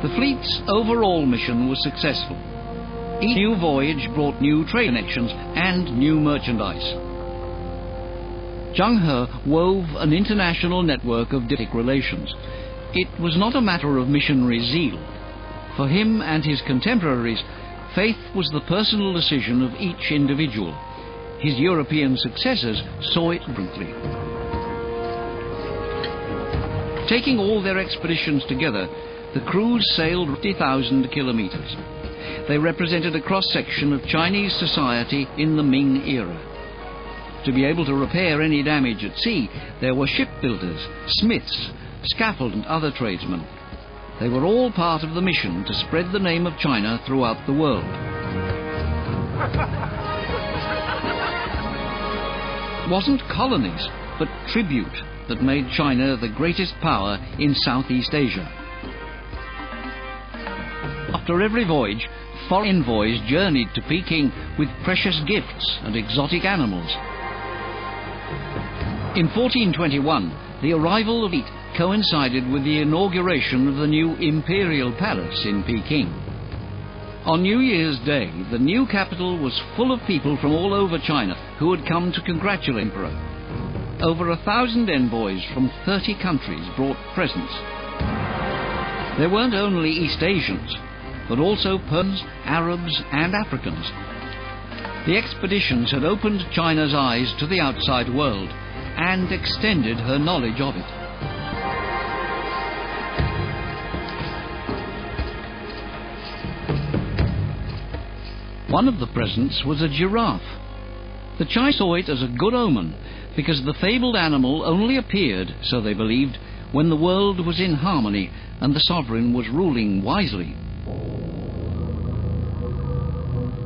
The fleet's overall mission was successful. Each new voyage brought new trade connections and new merchandise. Zheng He wove an international network of diplomatic relations. It was not a matter of missionary zeal. For him and his contemporaries, faith was the personal decision of each individual. His European successors saw it differently. Taking all their expeditions together, the crews sailed 50,000 kilometers. They represented a cross-section of Chinese society in the Ming era. To be able to repair any damage at sea, there were shipbuilders, smiths, scaffold and other tradesmen. They were all part of the mission to spread the name of China throughout the world. It wasn't colonies, but tribute that made China the greatest power in Southeast Asia. After every voyage, foreign envoys journeyed to Peking with precious gifts and exotic animals. In 1421, the arrival of the fleet coincided with the inauguration of the new Imperial Palace in Peking. On New Year's Day, the new capital was full of people from all over China who had come to congratulate the Emperor. Over 1,000 envoys from 30 countries brought presents. There weren't only East Asians, but also Persians, Arabs and Africans. The expeditions had opened China's eyes to the outside world and extended her knowledge of it. One of the presents was a giraffe. The Chinese saw it as a good omen because the fabled animal only appeared, so they believed, when the world was in harmony and the sovereign was ruling wisely.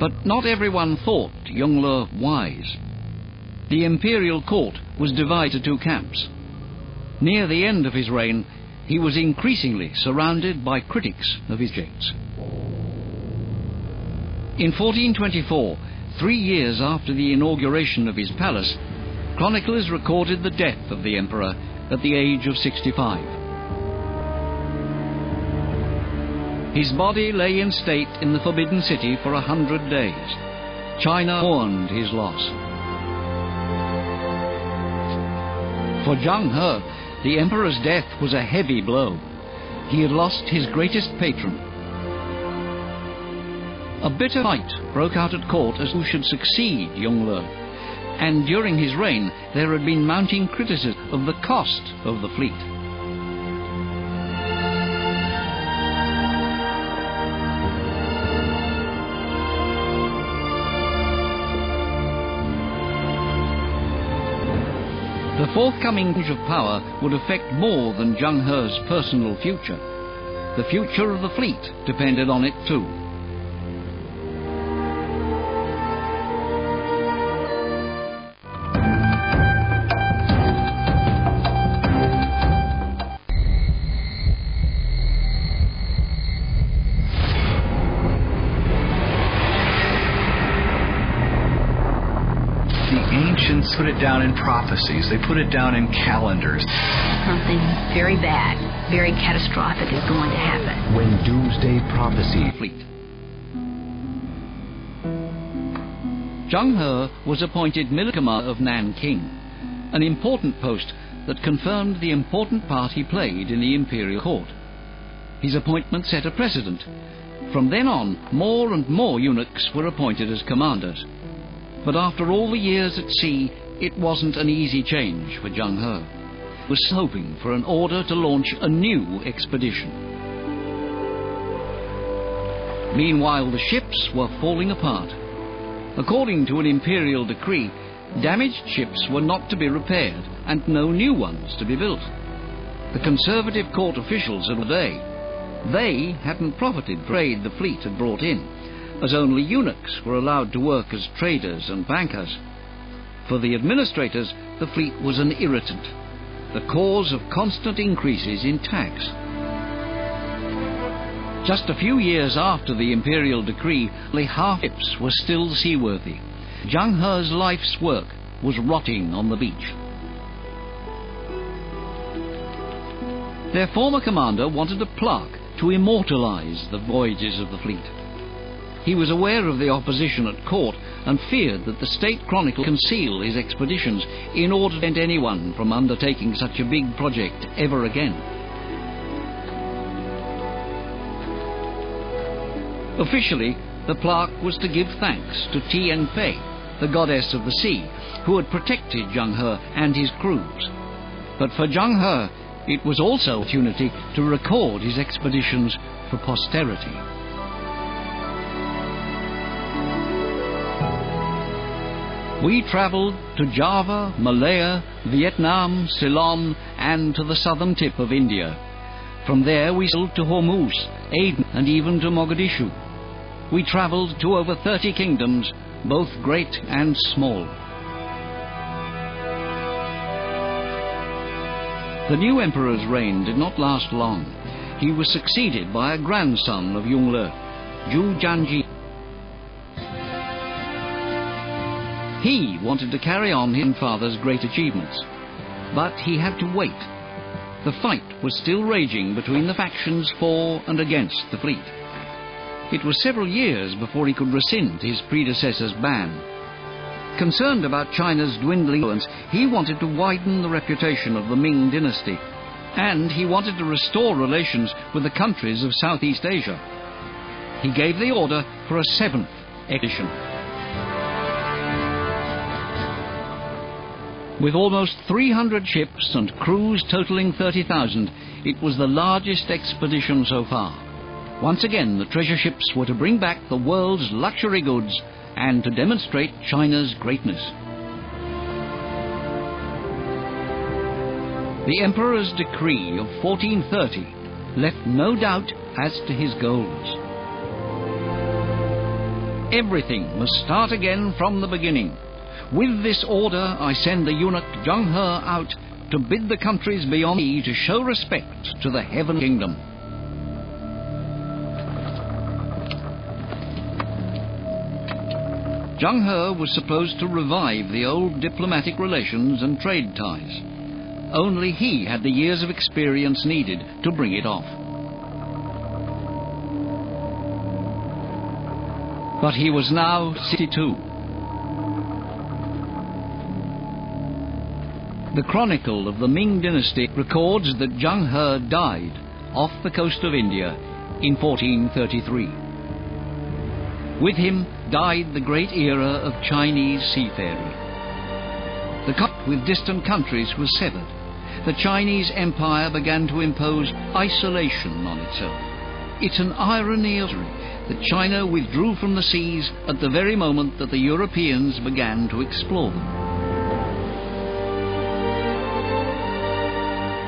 But not everyone thought Yongle wise. The imperial court was divided to two camps. Near the end of his reign, he was increasingly surrounded by critics of his objects. In 1424, 3 years after the inauguration of his palace, chroniclers recorded the death of the emperor at the age of 65. His body lay in state in the Forbidden City for 100 days. China mourned his loss. For Zheng He, the emperor's death was a heavy blow. He had lost his greatest patron. A bitter fight broke out at court as who should succeed Yongle, and during his reign there had been mounting criticism of the cost of the fleet. The forthcoming change of power would affect more than Zheng He's personal future. The future of the fleet depended on it too. Put it down in prophecies. They put it down in calendars. Something very bad, very catastrophic is going to happen. When doomsday prophecy Fleet. Zheng He was appointed military commander of Nanking, an important post that confirmed the important part he played in the imperial court. His appointment set a precedent. From then on, more and more eunuchs were appointed as commanders. But after all the years at sea, it wasn't an easy change for Zheng He. He was hoping for an order to launch a new expedition. Meanwhile, the ships were falling apart. According to an imperial decree, damaged ships were not to be repaired and no new ones to be built. The conservative court officials of the day, they hadn't profited from the trade the fleet had brought in, as only eunuchs were allowed to work as traders and bankers. For the administrators, the fleet was an irritant, the cause of constant increases in tax. Just a few years after the imperial decree, only half ships were still seaworthy. Zheng He's life's work was rotting on the beach. Their former commander wanted a plaque to immortalize the voyages of the fleet. He was aware of the opposition at court and feared that the state chronicle conceal his expeditions in order to prevent anyone from undertaking such a big project ever again. Officially, the plaque was to give thanks to Tian Fei, the goddess of the sea, who had protected Zheng He and his crews. But for Zheng He, it was also an opportunity to record his expeditions for posterity. We travelled to Java, Malaya, Vietnam, Ceylon, and to the southern tip of India. From there we sailed to Hormuz, Aden, and even to Mogadishu. We travelled to over 30 kingdoms, both great and small. The new emperor's reign did not last long. He was succeeded by a grandson of Yongle, Zhu Jianji. He wanted to carry on his father's great achievements, but he had to wait. The fight was still raging between the factions for and against the fleet. It was several years before he could rescind his predecessor's ban. Concerned about China's dwindling influence, he wanted to widen the reputation of the Ming dynasty, and he wanted to restore relations with the countries of Southeast Asia. He gave the order for a 7th expedition. With almost 300 ships and crews totaling 30,000, it was the largest expedition so far. Once again, the treasure ships were to bring back the world's luxury goods and to demonstrate China's greatness. The Emperor's decree of 1430 left no doubt as to his goals. Everything must start again from the beginning. With this order, I send the eunuch Zheng He out to bid the countries beyond me to show respect to the Heaven Kingdom. Zheng He was supposed to revive the old diplomatic relations and trade ties. Only he had the years of experience needed to bring it off. But he was now 62. The Chronicle of the Ming dynasty records that Zheng He died off the coast of India in 1433. With him died the great era of Chinese seafaring. The contact with distant countries was severed. The Chinese Empire began to impose isolation on itself. It's an irony of history that China withdrew from the seas at the very moment that the Europeans began to explore them.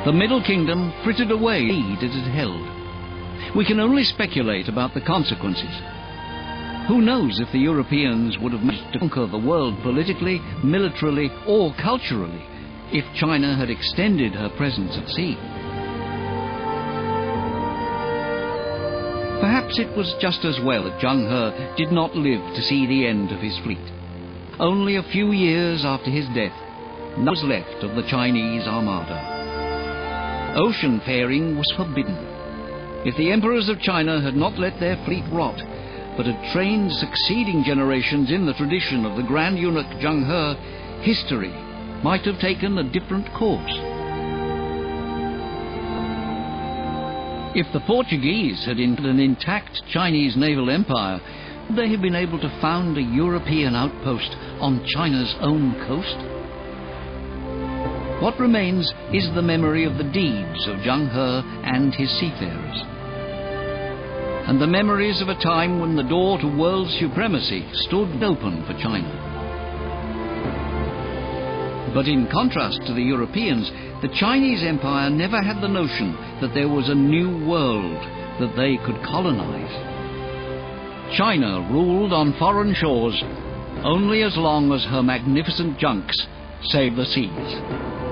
The Middle Kingdom frittered away the lead it had held. We can only speculate about the consequences. Who knows if the Europeans would have managed to conquer the world politically, militarily, or culturally if China had extended her presence at sea. Perhaps it was just as well that Zheng He did not live to see the end of his fleet. Only a few years after his death, nothing was left of the Chinese armada. Ocean faring was forbidden. If the emperors of China had not let their fleet rot, but had trained succeeding generations in the tradition of the Grand Eunuch Zheng He, history might have taken a different course. If the Portuguese had entered an intact Chinese naval empire, would they have been able to found a European outpost on China's own coast? What remains is the memory of the deeds of Zheng He and his seafarers, and the memories of a time when the door to world supremacy stood open for China. But in contrast to the Europeans, the Chinese Empire never had the notion that there was a new world that they could colonize. China ruled on foreign shores only as long as her magnificent junks saved the seas.